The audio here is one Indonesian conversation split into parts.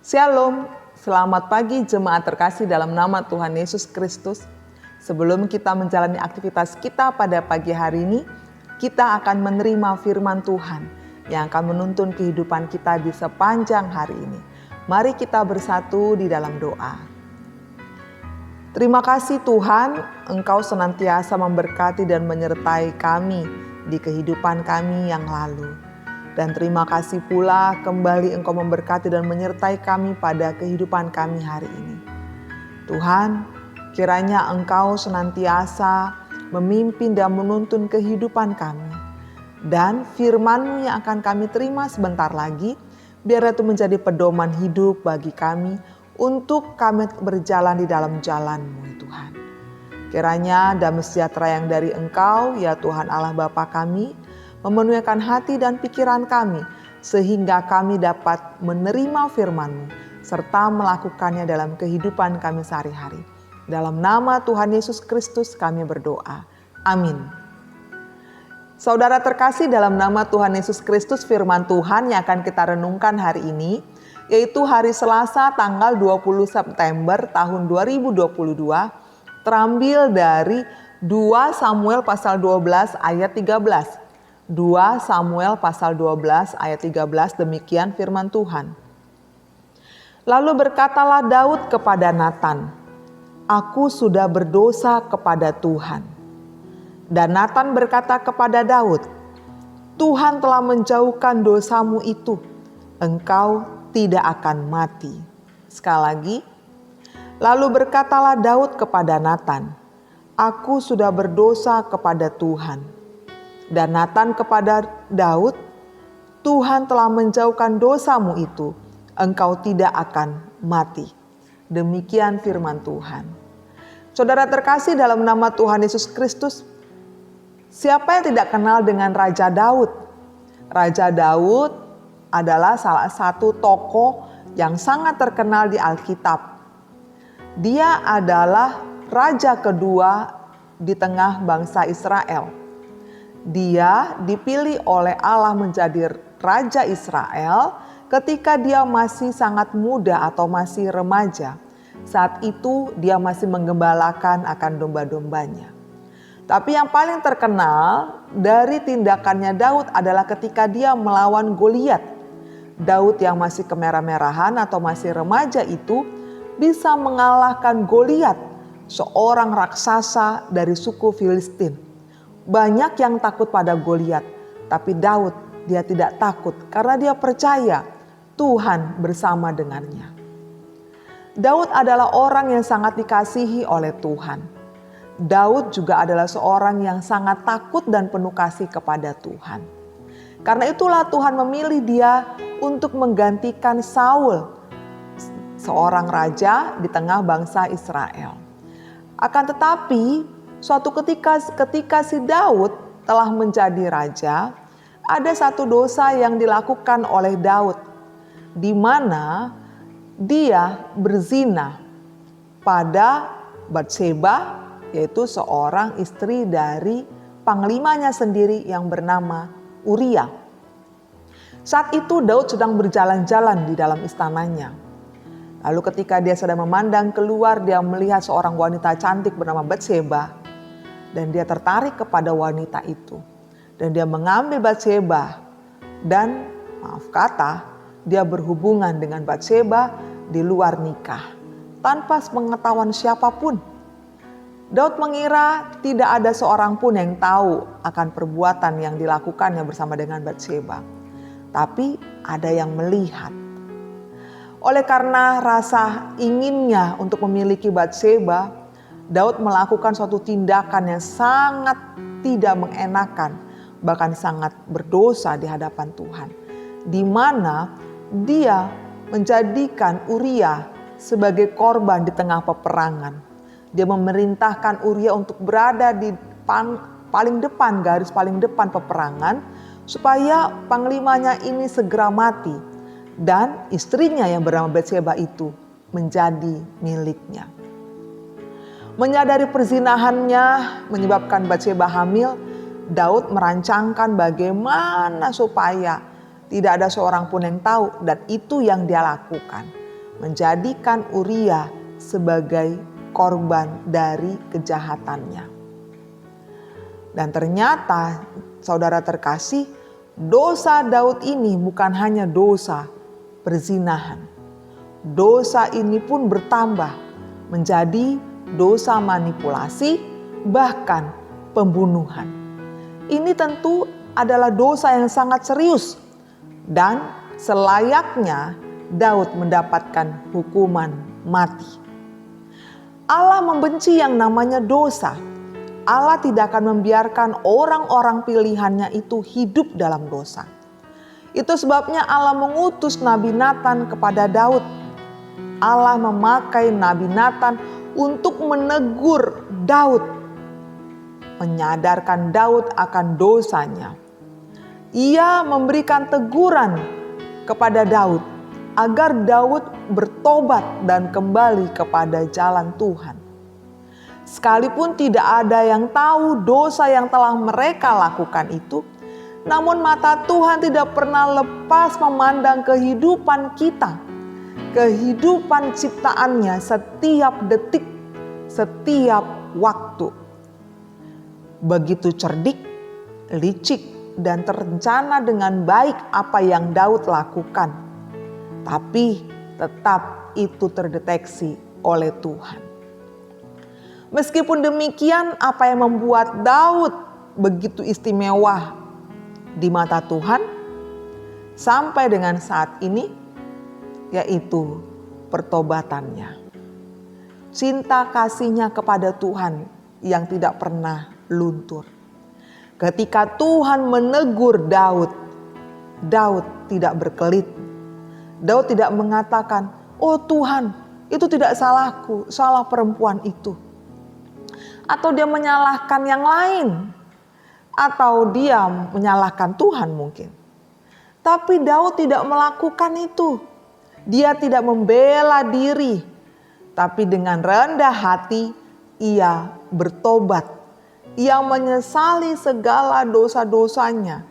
Shalom, selamat pagi jemaat terkasih dalam nama Tuhan Yesus Kristus. Sebelum kita menjalani aktivitas kita pada pagi hari ini, kita akan menerima firman Tuhan yang akan menuntun kehidupan kita di sepanjang hari ini. Mari kita bersatu di dalam doa. Terima kasih Tuhan, Engkau senantiasa memberkati dan menyertai kami di kehidupan kami yang lalu. Dan terima kasih pula kembali Engkau memberkati dan menyertai kami pada kehidupan kami hari ini. Tuhan, kiranya Engkau senantiasa memimpin dan menuntun kehidupan kami. Dan firman-Mu yang akan kami terima sebentar lagi, biar itu menjadi pedoman hidup bagi kami untuk kami berjalan di dalam jalan-Mu, Tuhan. Kiranya damai sejahtera yang dari Engkau, ya Tuhan Allah Bapa kami, memenuhikan hati dan pikiran kami, sehingga kami dapat menerima firman-Mu, serta melakukannya dalam kehidupan kami sehari-hari. Dalam nama Tuhan Yesus Kristus kami berdoa. Amin. Saudara terkasih, dalam nama Tuhan Yesus Kristus, firman Tuhan yang akan kita renungkan hari ini, yaitu hari Selasa tanggal 20 September tahun 2022, terambil dari 2 Samuel pasal 12 ayat 13. 2 Samuel pasal 12 ayat 13, demikian firman Tuhan. Lalu berkatalah Daud kepada Natan, "Aku sudah berdosa kepada Tuhan." Dan Natan berkata kepada Daud, "Tuhan telah menjauhkan dosamu itu, engkau tidak akan mati." Sekali lagi, lalu berkatalah Daud kepada Natan, "Aku sudah berdosa kepada Tuhan." Dan Natan kepada Daud, "Tuhan telah menjauhkan dosamu itu, engkau tidak akan mati." Demikian firman Tuhan. Saudara terkasih, dalam nama Tuhan Yesus Kristus, siapa yang tidak kenal dengan Raja Daud? Raja Daud adalah salah satu tokoh yang sangat terkenal di Alkitab. Dia adalah raja kedua di tengah bangsa Israel. Dia dipilih oleh Allah menjadi Raja Israel ketika dia masih sangat muda atau masih remaja. Saat itu dia masih menggembalakan akan domba-dombanya. Tapi yang paling terkenal dari tindakannya Daud adalah ketika dia melawan Goliat. Daud yang masih kemerah-merahan atau masih remaja itu bisa mengalahkan Goliat, seorang raksasa dari suku Filistin. Banyak yang takut pada Goliat, tapi Daud dia tidak takut karena dia percaya Tuhan bersama dengannya. Daud adalah orang yang sangat dikasihi oleh Tuhan. Daud juga adalah seorang yang sangat takut dan penuh kasih kepada Tuhan. Karena itulah Tuhan memilih dia untuk menggantikan Saul, seorang raja di tengah bangsa Israel. Akan tetapi suatu ketika si Daud telah menjadi raja, ada satu dosa yang dilakukan oleh Daud, di mana dia berzina pada Batseba, yaitu seorang istri dari panglimanya sendiri yang bernama Uria. Saat itu Daud sedang berjalan-jalan di dalam istananya. Lalu ketika dia sedang memandang keluar, dia melihat seorang wanita cantik bernama Batseba. Dan dia tertarik kepada wanita itu. Dan dia mengambil Batseba. Dan dia berhubungan dengan Batseba di luar nikah. Tanpa pengetahuan siapapun. Daud mengira tidak ada seorang pun yang tahu akan perbuatan yang dilakukannya bersama dengan Batseba. Tapi ada yang melihat. Oleh karena rasa inginnya untuk memiliki Batseba, Daud melakukan suatu tindakan yang sangat tidak mengenakan, bahkan sangat berdosa di hadapan Tuhan. Di mana dia menjadikan Uria sebagai korban di tengah peperangan. Dia memerintahkan Uria untuk berada di garis paling depan peperangan, supaya panglimanya ini segera mati. Dan istrinya yang bernama Batseba itu menjadi miliknya. Menyadari perzinahannya menyebabkan Batseba hamil, Daud merancangkan bagaimana supaya tidak ada seorang pun yang tahu, dan itu yang dia lakukan. menjadikan Uria sebagai korban dari kejahatannya. Dan ternyata, saudara terkasih, dosa Daud ini bukan hanya dosa perzinahan. Dosa ini pun bertambah menjadi dosa manipulasi, bahkan pembunuhan. Ini tentu adalah dosa yang sangat serius dan selayaknya Daud mendapatkan hukuman mati. Allah membenci yang namanya dosa. Allah tidak akan membiarkan orang-orang pilihannya itu hidup dalam dosa. Itu sebabnya Allah mengutus Nabi Natan kepada Daud. Allah memakai Nabi Natan untuk menegur Daud, menyadarkan Daud akan dosanya. Ia memberikan teguran kepada Daud agar Daud bertobat dan kembali kepada jalan Tuhan. Sekalipun tidak ada yang tahu dosa yang telah mereka lakukan itu, namun mata Tuhan tidak pernah lepas memandang kehidupan kita, kehidupan ciptaannya setiap detik, setiap waktu. Begitu cerdik, licik, dan terencana dengan baik apa yang Daud lakukan. Tapi tetap itu terdeteksi oleh Tuhan. Meskipun demikian, apa yang membuat Daud begitu istimewa di mata Tuhan sampai dengan saat ini, yaitu pertobatannya. Cinta kasihnya kepada Tuhan yang tidak pernah luntur. Ketika Tuhan menegur Daud, Daud tidak berkelit. Daud tidak mengatakan, "Oh Tuhan, itu tidak salahku, salah perempuan itu." Atau dia menyalahkan yang lain, atau dia menyalahkan Tuhan mungkin. Tapi Daud tidak melakukan itu. Dia tidak membela diri, tapi dengan rendah hati ia bertobat. Ia menyesali segala dosa-dosanya.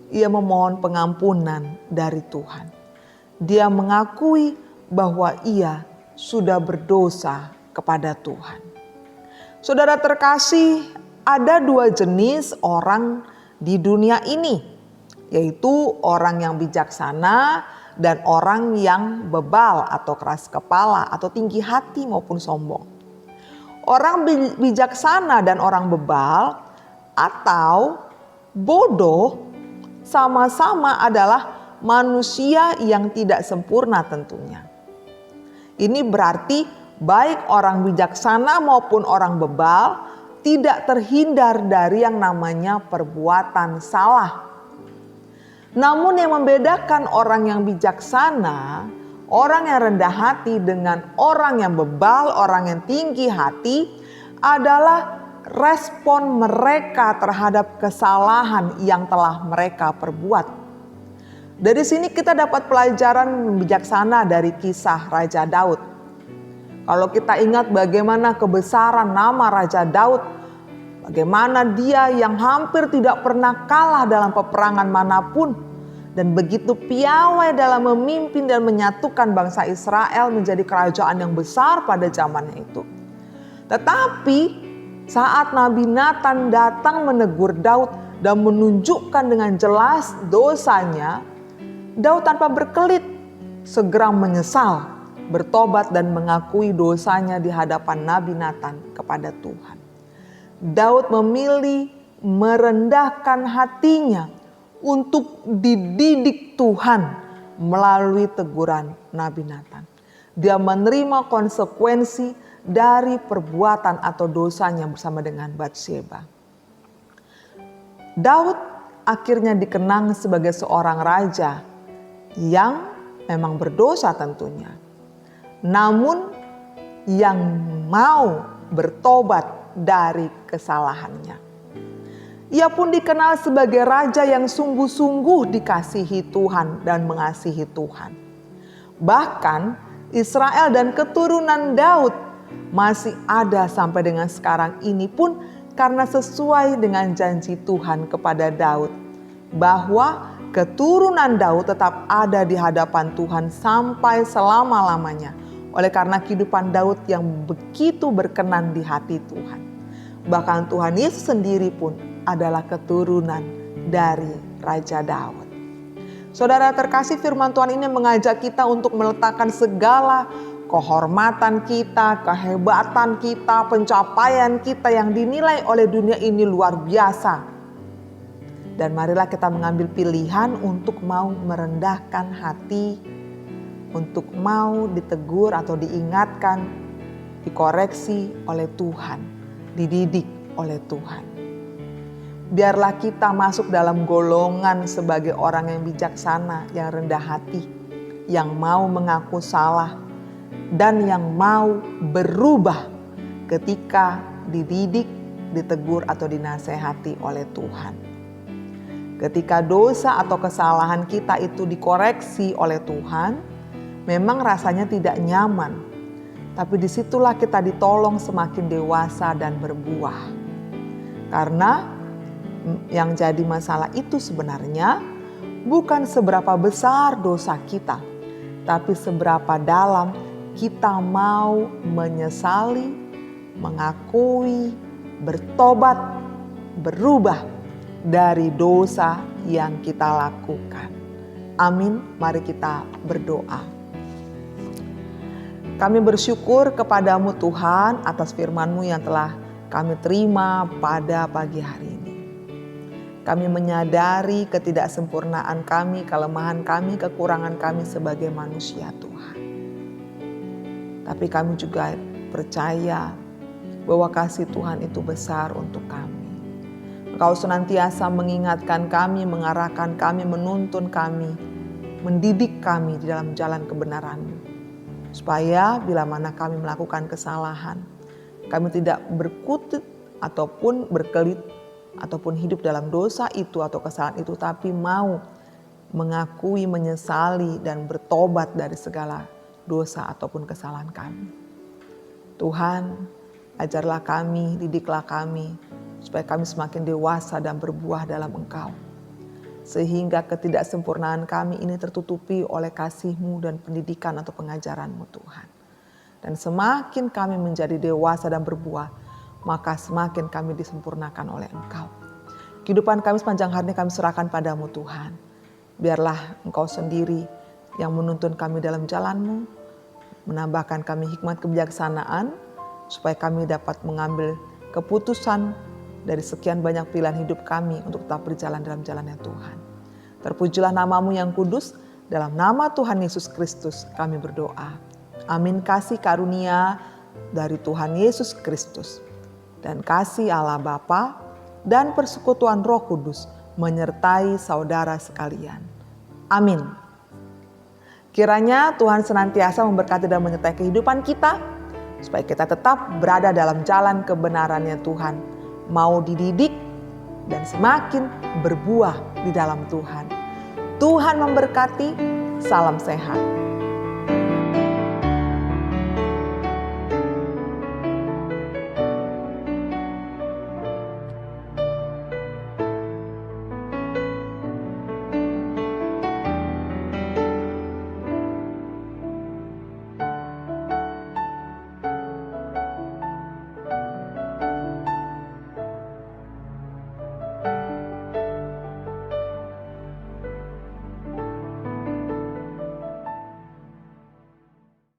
Ia memohon pengampunan dari Tuhan. Dia mengakui bahwa ia sudah berdosa kepada Tuhan. Saudara terkasih, ada dua jenis orang di dunia ini, yaitu orang yang bijaksana dan orang yang bebal atau keras kepala atau tinggi hati maupun sombong. Orang bijaksana dan orang bebal atau bodoh sama-sama adalah manusia yang tidak sempurna tentunya. Ini berarti baik orang bijaksana maupun orang bebal tidak terhindar dari yang namanya perbuatan salah. Namun yang membedakan orang yang bijaksana, orang yang rendah hati dengan orang yang bebal, orang yang tinggi hati adalah respon mereka terhadap kesalahan yang telah mereka perbuat. Dari sini kita dapat pelajaran bijaksana dari kisah Raja Daud. Kalau kita ingat bagaimana kebesaran nama Raja Daud, bagaimana dia yang hampir tidak pernah kalah dalam peperangan manapun, dan begitu piawai dalam memimpin dan menyatukan bangsa Israel menjadi kerajaan yang besar pada zamannya itu. Tetapi saat Nabi Natan datang menegur Daud dan menunjukkan dengan jelas dosanya, Daud tanpa berkelit segera menyesal, bertobat dan mengakui dosanya di hadapan Nabi Natan kepada Tuhan. Daud memilih merendahkan hatinya untuk dididik Tuhan melalui teguran Nabi Natan. Dia menerima konsekuensi dari perbuatan atau dosanya bersama dengan Batsyeba. Daud akhirnya dikenang sebagai seorang raja yang memang berdosa tentunya, namun yang mau bertobat dari kesalahannya. Ia pun dikenal sebagai raja yang sungguh-sungguh dikasihi Tuhan dan mengasihi Tuhan. Bahkan Israel dan keturunan Daud masih ada sampai dengan sekarang ini pun karena sesuai dengan janji Tuhan kepada Daud, bahwa keturunan Daud tetap ada di hadapan Tuhan sampai selama-lamanya. Oleh karena kehidupan Daud yang begitu berkenan di hati Tuhan. Bahkan Tuhan Yesus sendiri pun adalah keturunan dari Raja Daud. Saudara terkasih, firman Tuhan ini mengajak kita untuk meletakkan segala kehormatan kita, kehebatan kita, pencapaian kita yang dinilai oleh dunia ini luar biasa. Dan marilah kita mengambil pilihan untuk mau merendahkan hati, untuk mau ditegur atau diingatkan, dikoreksi oleh Tuhan, dididik oleh Tuhan. Biarlah kita masuk dalam golongan sebagai orang yang bijaksana, yang rendah hati, yang mau mengaku salah, dan yang mau berubah ketika dididik, ditegur atau dinasehati oleh Tuhan. Ketika dosa atau kesalahan kita itu dikoreksi oleh Tuhan, memang rasanya tidak nyaman. Tapi disitulah kita ditolong semakin dewasa dan berbuah. Karena yang jadi masalah itu sebenarnya bukan seberapa besar dosa kita, tapi seberapa dalam kita mau menyesali, mengakui, bertobat, berubah dari dosa yang kita lakukan. Amin. Mari kita berdoa. Kami bersyukur kepadamu Tuhan atas firman-Mu yang telah kami terima pada pagi hari ini. Kami menyadari ketidaksempurnaan kami, kelemahan kami, kekurangan kami sebagai manusia Tuhan. Tapi kami juga percaya bahwa kasih Tuhan itu besar untuk kami. Engkau senantiasa mengingatkan kami, mengarahkan kami, menuntun kami, mendidik kami di dalam jalan kebenaran-Mu. Supaya bila mana kami melakukan kesalahan, kami tidak berkutik ataupun berkelit ataupun hidup dalam dosa itu atau kesalahan itu, tapi mau mengakui, menyesali dan bertobat dari segala dosa ataupun kesalahan kami. Tuhan, ajarlah kami, didiklah kami, supaya kami semakin dewasa dan berbuah dalam Engkau. Sehingga ketidaksempurnaan kami ini tertutupi oleh kasih-Mu dan pendidikan atau pengajaran-Mu Tuhan. Dan semakin kami menjadi dewasa dan berbuah, maka semakin kami disempurnakan oleh Engkau. Kehidupan kami sepanjang hari ini kami serahkan padamu Tuhan. Biarlah Engkau sendiri yang menuntun kami dalam jalan-Mu, menambahkan kami hikmat kebijaksanaan, supaya kami dapat mengambil keputusan dari sekian banyak pilihan hidup kami untuk tetap berjalan dalam jalannya Tuhan. Terpujilah nama-Mu yang kudus, dalam nama Tuhan Yesus Kristus kami berdoa. Amin. Kasih karunia dari Tuhan Yesus Kristus dan kasih Allah Bapa dan persekutuan Roh Kudus menyertai saudara sekalian. Amin. Kiranya Tuhan senantiasa memberkati dan menyertai kehidupan kita, supaya kita tetap berada dalam jalan kebenarannya Tuhan. Mau dididik dan semakin berbuah di dalam Tuhan. Tuhan memberkati, salam sehat.